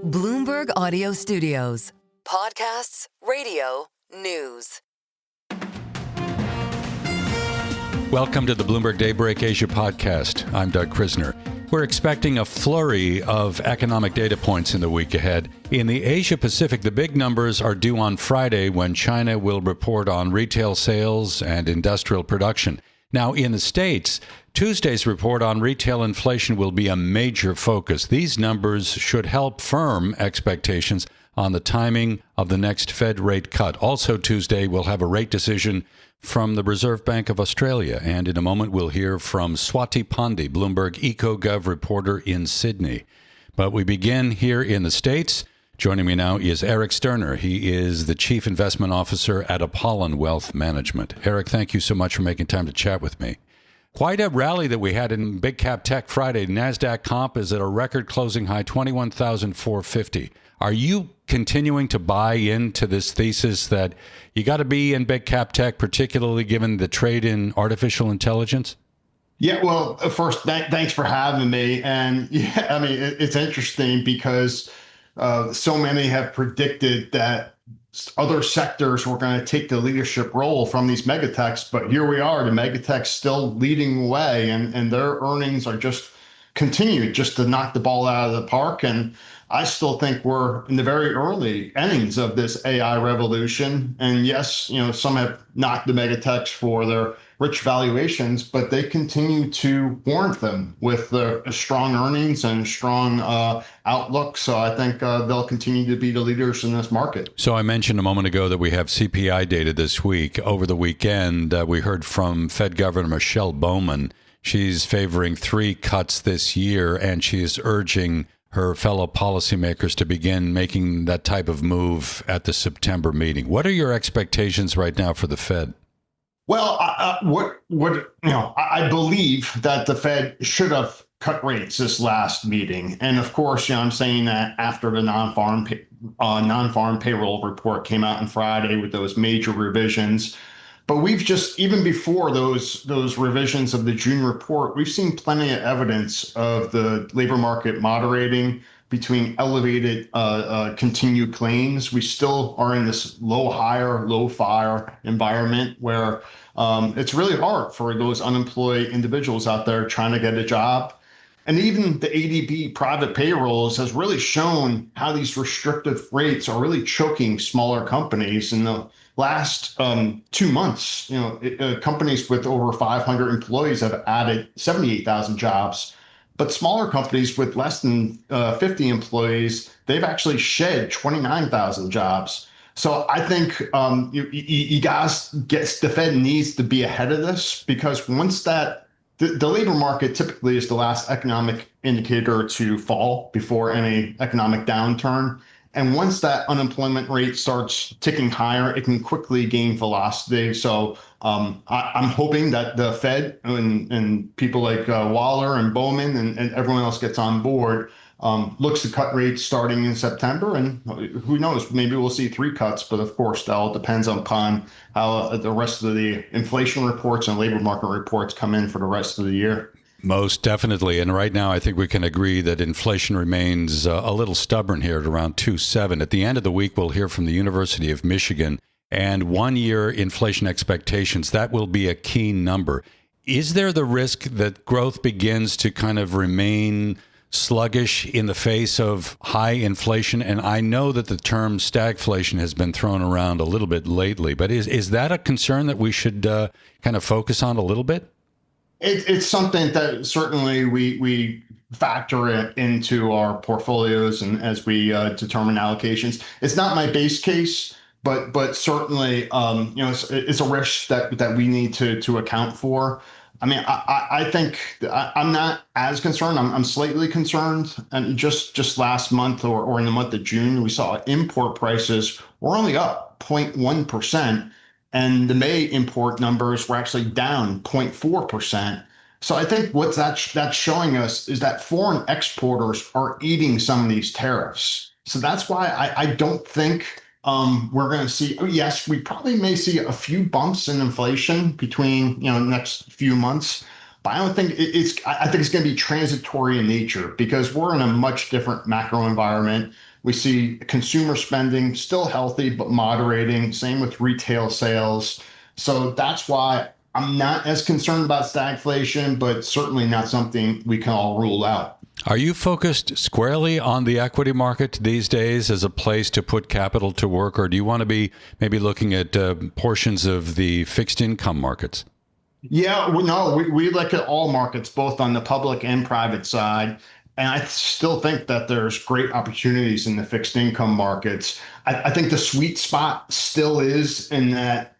Bloomberg Audio Studios. Podcasts, radio, news. Welcome to the Bloomberg Daybreak Asia podcast. I'm Doug Krisner. We're expecting a flurry of economic data points in the week ahead. In the Asia Pacific, the big numbers are due on Friday when China will report on retail sales and industrial production. Now, in the States, Tuesday's report on retail inflation will be a major focus. These numbers should help firm expectations on the timing of the next Fed rate cut. Also Tuesday, we'll have a rate decision from the Reserve Bank of Australia. And in a moment, we'll hear from Swati Pandi, Bloomberg EcoGov reporter in Sydney. But we begin here in the States. Joining me now is Eric Sterner. He is the Chief Investment Officer at Apollon Wealth Management. Eric, thank you so much for making time to chat with me. Quite a rally that we had in Big Cap Tech Friday. NASDAQ comp is at a record closing high, 21,450. Are you continuing to buy into this thesis that you got to be in Big Cap Tech, particularly given the trade in artificial intelligence? Yeah, well, first, thanks for having me. And yeah, I mean, it's interesting because so many have predicted that other sectors were going to take the leadership role from these megatechs, but here we are, the megatechs still leading the way, and their earnings are just continued just to knock the ball out of the park. And I still think we're in the very early innings of this AI revolution. And yes, some have knocked the megatechs for their rich valuations, but they continue to warrant them with the strong earnings and strong outlook. So I think they'll continue to be the leaders in this market. So I mentioned a moment ago that we have CPI data this week. Over the weekend, we heard from Fed Governor Michele Bullock. She's favoring 3 cuts this year, and she is urging her fellow policymakers to begin making that type of move at the September meeting. What are your expectations right now for the Fed? Well, I believe that the Fed should have cut rates this last meeting, and of course, I'm saying that after the non-farm payroll report came out on Friday with those major revisions. But we've just, even before those revisions of the June report, we've seen plenty of evidence of the labor market moderating between elevated continued claims. We still are in this low hire, low fire environment where it's really hard for those unemployed individuals out there trying to get a job. And even the ADP private payrolls has really shown how these restrictive rates are really choking smaller companies. In the last 2 months, companies with over 500 employees have added 78,000 jobs. But smaller companies with less than 50 employees, they've actually shed 29,000 jobs. So I think you guys the Fed needs to be ahead of this, because once the labor market typically is the last economic indicator to fall before any economic downturn. And once that unemployment rate starts ticking higher, it can quickly gain velocity. So I'm hoping that the Fed and people like Waller and Bowman and everyone else gets on board, looks to cut rates starting in September. And who knows, maybe we'll see 3 cuts. But of course, that all depends upon how the rest of the inflation reports and labor market reports come in for the rest of the year. Most definitely. And right now, I think we can agree that inflation remains a little stubborn here at around 2.7. At the end of the week, we'll hear from the University of Michigan and 1-year inflation expectations. That will be a key number. Is there the risk that growth begins to kind of remain sluggish in the face of high inflation? And I know that the term stagflation has been thrown around a little bit lately, but is that a concern that we should kind of focus on a little bit? It's something that certainly we factor into our portfolios and as we determine allocations. It's not my base case, but certainly it's a risk that we need to account for. I mean, I think I'm not as concerned. I'm slightly concerned. And just last month or in the month of June, we saw import prices were only up 0.1%. And the May import numbers were actually down 0.4%. So I think what that's showing us is that foreign exporters are eating some of these tariffs. So that's why I don't think we're going to see, yes, we probably may see a few bumps in inflation between, the next few months, but I don't think I think it's going to be transitory in nature because we're in a much different macro environment. We see consumer spending still healthy, but moderating. Same with retail sales. So that's why I'm not as concerned about stagflation, but certainly not something we can all rule out. Are you focused squarely on the equity market these days as a place to put capital to work, or do you want to be maybe looking at portions of the fixed income markets? Yeah, no, we look at all markets, both on the public and private side. And I still think that there's great opportunities in the fixed income markets. I think the sweet spot still is in that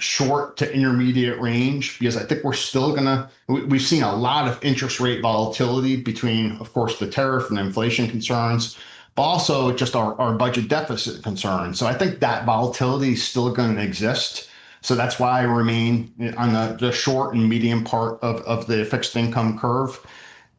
short to intermediate range, because I think we've seen a lot of interest rate volatility between, of course, the tariff and inflation concerns, but also just our budget deficit concerns. So I think that volatility is still going to exist. So that's why I remain on the short and medium part of the fixed income curve.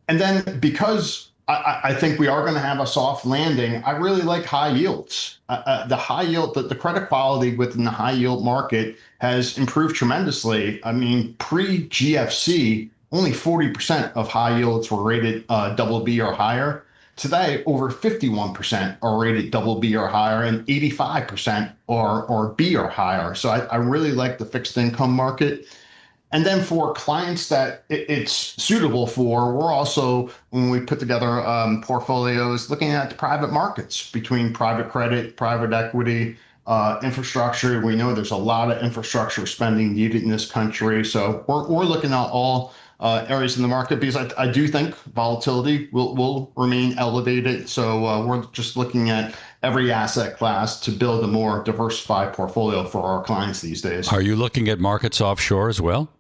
And then because I think we are going to have a soft landing, I really like high yields. The high yield, the credit quality within the high yield market has improved tremendously. I mean, pre-GFC, only 40% of high yields were rated double B or higher. Today, over 51% are rated double B or higher, and 85% are B or higher. So I really like the fixed income market. And then for clients that it's suitable for, we're also, when we put together portfolios, looking at the private markets between private credit, private equity, infrastructure. We know there's a lot of infrastructure spending needed in this country. So we're looking at all areas in the market, because I do think volatility will remain elevated. So we're just looking at every asset class to build a more diversified portfolio for our clients these days. Are you looking at markets offshore as well?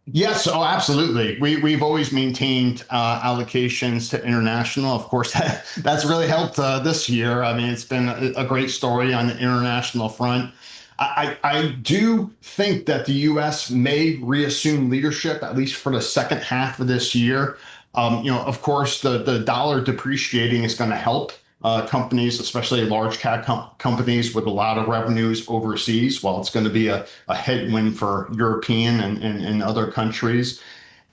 Yes, oh, absolutely. We've always maintained allocations to international. Of course, that's really helped this year. I mean, it's been a great story on the international front. I do think that the U.S. may reassume leadership, at least for the second half of this year. Of course, the dollar depreciating is going to help companies, especially large cap companies with a lot of revenues overseas, while it's going to be a headwind for European and other countries.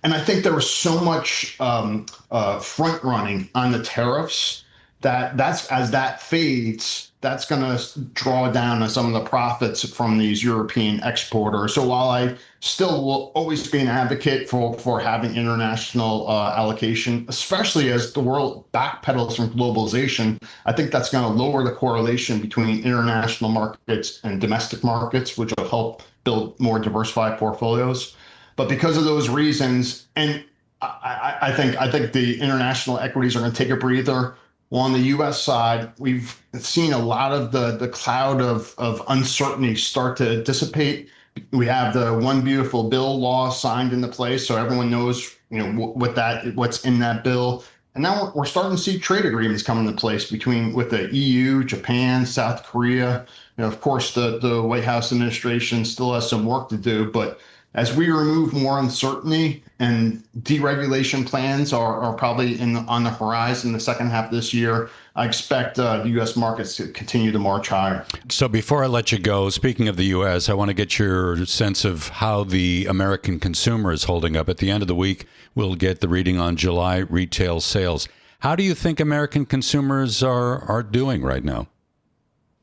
And I think there was so much front running on the tariffs that's as that fades, that's going to draw down on some of the profits from these European exporters. So while I still will always be an advocate for having international allocation, especially as the world backpedals from globalization, I think that's going to lower the correlation between international markets and domestic markets, which will help build more diversified portfolios. But because of those reasons, and I think the international equities are going to take a breather. Well, on the U.S. side, we've seen a lot of the cloud of uncertainty start to dissipate. We have the One Beautiful Bill law signed into place, so everyone knows, what's in that bill. And now we're starting to see trade agreements come into place with the EU, Japan, South Korea. Of course, the White House administration still has some work to do, but as we remove more uncertainty, and deregulation plans are probably on the horizon the second half of this year, I expect the U.S. markets to continue to march higher. So before I let you go, speaking of the U.S., I want to get your sense of how the American consumer is holding up. At the end of the week, we'll get the reading on July retail sales. How do you think American consumers are doing right now?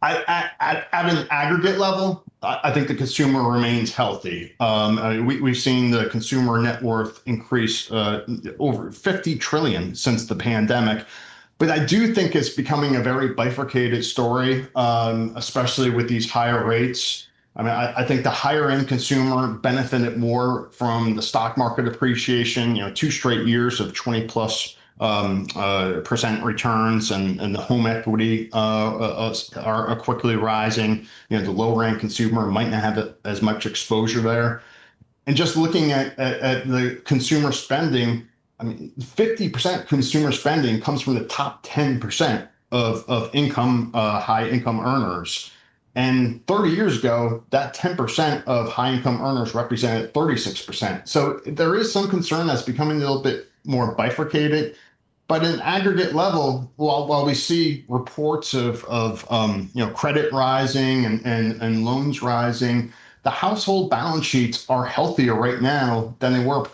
At an aggregate level, I think the consumer remains healthy. We've seen the consumer net worth increase over 50 trillion since the pandemic. But I do think it's becoming a very bifurcated story, especially with these higher rates. I mean, I think the higher end consumer benefited more from the stock market appreciation, 2 straight years of 20+ percent returns, and the home equity are quickly rising. The lower end consumer might not have as much exposure there. And just looking at the consumer spending, I mean, 50% consumer spending comes from the top 10% of income, high income earners. And 30 years ago, that 10% of high income earners represented 36%. So there is some concern that's becoming a little bit more bifurcated. But in aggregate level, while we see reports of credit rising and loans rising, the household balance sheets are healthier right now than they were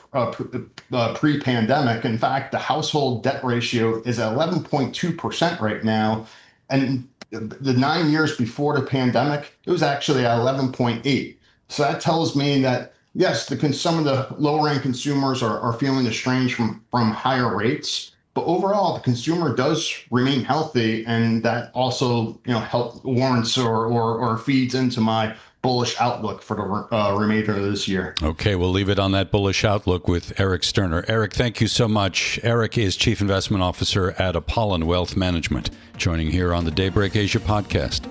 pre-pandemic. In fact, the household debt ratio is at 11.2% right now, And the 9 years before the pandemic, it was actually at 11.8. So that tells me that, yes, some of the lower end consumers are feeling the strain from higher rates. But overall, the consumer does remain healthy, and that also, warrants or feeds into my bullish outlook for the remainder of this year. Okay, we'll leave it on that bullish outlook with Eric Sterner. Eric, thank you so much. Eric is Chief Investment Officer at Apollon Wealth Management, joining here on the Daybreak Asia podcast.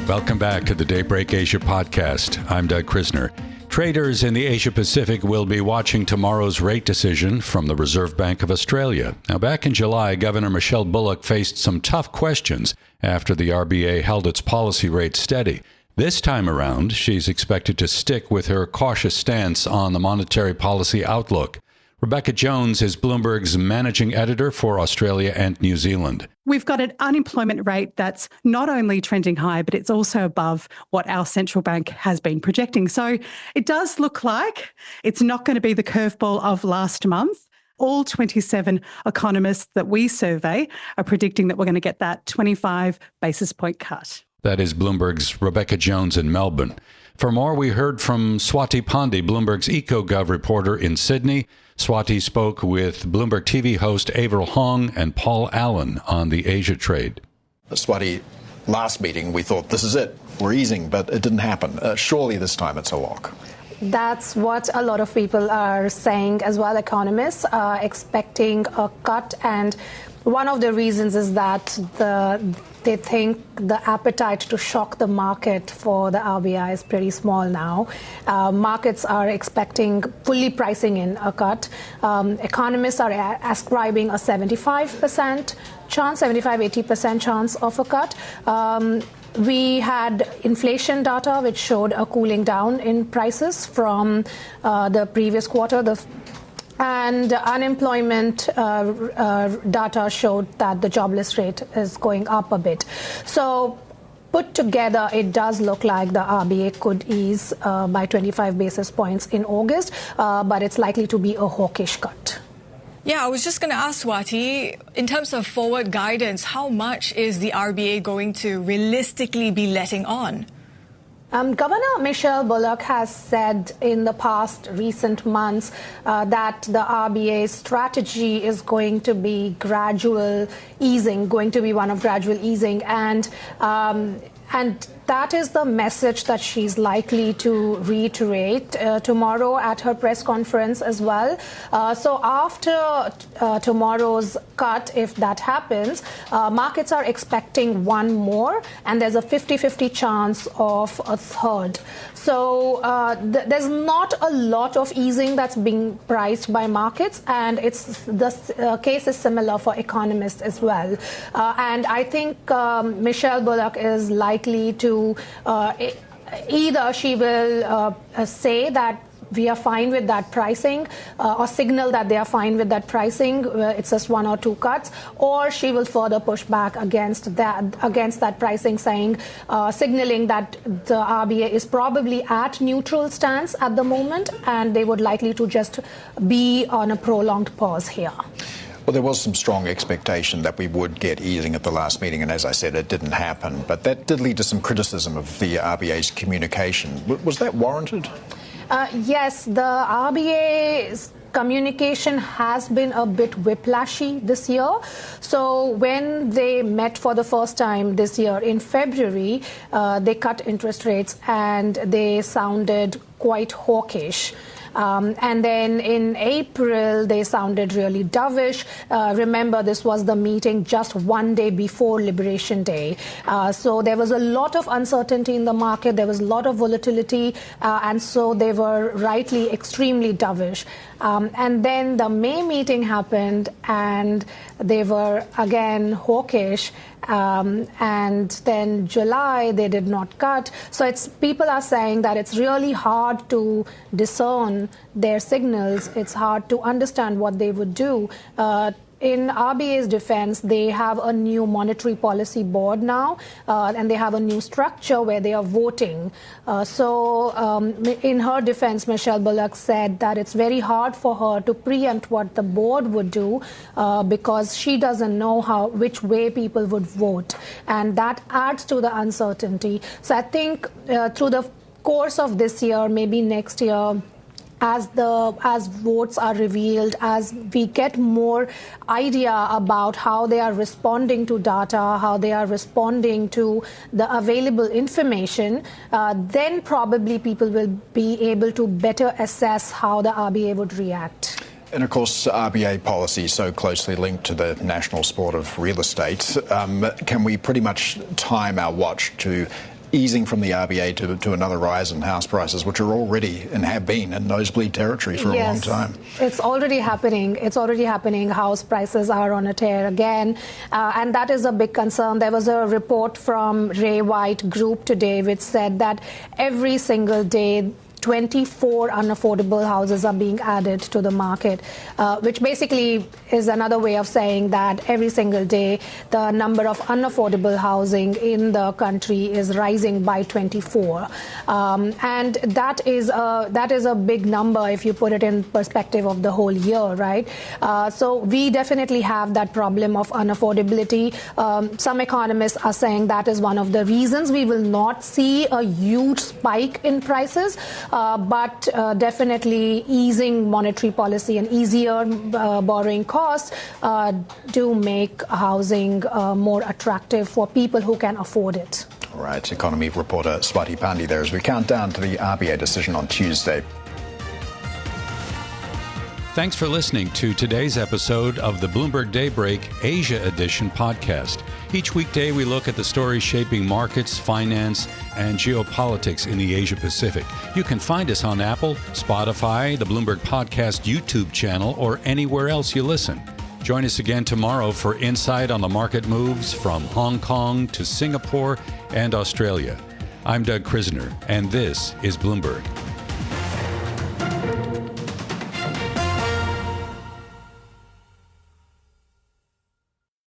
Welcome back to the Daybreak Asia podcast. I'm Doug Krisner. Traders in the Asia Pacific will be watching tomorrow's rate decision from the Reserve Bank of Australia. Now, back in July, Governor Michele Bullock faced some tough questions after the RBA held its policy rate steady. This time around, she's expected to stick with her cautious stance on the monetary policy outlook. Rebecca Jones is Bloomberg's managing editor for Australia and New Zealand. We've got an unemployment rate that's not only trending high, but it's also above what our central bank has been projecting. So it does look like it's not going to be the curveball of last month. All 27 economists that we survey are predicting that we're going to get that 25 basis point cut. That is Bloomberg's Rebecca Jones in Melbourne. For more, we heard from Swati Pandi, Bloomberg's EcoGov reporter in Sydney. Swati spoke with Bloomberg TV host Avril and Paul Allen on the Asia trade. Swati, last meeting we thought this is it, we're easing, but it didn't happen. Surely this time it's a lock. That's what a lot of people are saying as well. Economists are expecting a cut, and one of the reasons is that they think the appetite to shock the market for the RBI is pretty small now. Markets are fully pricing in a cut. Economists are ascribing a 80% chance of a cut. We had inflation data which showed a cooling down in prices from the previous quarter. And unemployment data showed that the jobless rate is going up a bit. So put together, it does look like the RBA could ease by 25 basis points in August, but it's likely to be a hawkish cut. Yeah, I was just going to ask Swati, in terms of forward guidance, how much is the RBA going to realistically be letting on? Governor Michele Bullock has said in the past recent months that the RBA's strategy is going to be gradual easing, and that is the message that she's likely to reiterate tomorrow at her press conference as well. So after tomorrow's cut, if that happens, markets are expecting one more, and there's a 50-50 chance of a third. So there's not a lot of easing that's being priced by markets, and the case is similar for economists as well. And I think Michele Bullock is likely to either she will say that we are fine with that pricing, or signal that they are fine with that pricing. It's just one or two cuts, or she will further push back against that pricing, signaling that the RBA is probably at neutral stance at the moment, and they would likely to just be on a prolonged pause here. Well, there was some strong expectation that we would get easing at the last meeting, and as I said, it didn't happen. But that did lead to some criticism of the RBA's communication. Was that warranted? Yes, the RBA's communication has been a bit whiplashy this year. So when they met for the first time this year in February, they cut interest rates and they sounded quite hawkish. And then in April, they sounded really dovish. Remember, this was the meeting just one day before Liberation Day. So there was a lot of uncertainty in the market. There was a lot of volatility. And so they were rightly extremely dovish. And then the May meeting happened, and they were again hawkish. And then July, they did not cut. So people are saying that it's really hard to discern their signals. It's hard to understand what they would do. in RBA's defense, they have a new monetary policy board now, and they have a new structure where they are voting. In her defense, Michele Bullock said that it's very hard for her to preempt what the board would do because she doesn't know which way people would vote. And that adds to the uncertainty. So I think through the course of this year, maybe next year, as votes are revealed, as we get more idea about how they are responding to data, how they are responding to the available information, then probably people will be able to better assess how the RBA would react. And of course, RBA policy so closely linked to the national sport of real estate. Can we pretty much time our watch to easing from the RBA to another rise in house prices, which are already and have been in nosebleed territory for a long time? It's already happening. It's already happening. House prices are on a tear again. And that is a big concern. There was a report from Ray White Group today which said that every single day 24 unaffordable houses are being added to the market, which basically is another way of saying that every single day the number of unaffordable housing in the country is rising by 24. And that is a big number if you put it in perspective of the whole year, right? So we definitely have that problem of unaffordability. Some economists are saying that is one of the reasons we will not see a huge spike in prices. But definitely easing monetary policy and easier borrowing costs do make housing more attractive for people who can afford it. All right, economy reporter Swati Pandi there as we count down to the RBA decision on Tuesday. Thanks for listening to today's episode of the Bloomberg Daybreak Asia Edition podcast. Each weekday, we look at the stories shaping markets, finance, and geopolitics in the Asia Pacific. You can find us on Apple, Spotify, the Bloomberg Podcast YouTube channel, or anywhere else you listen. Join us again tomorrow for insight on the market moves from Hong Kong to Singapore and Australia. I'm Doug Krisner, and this is Bloomberg.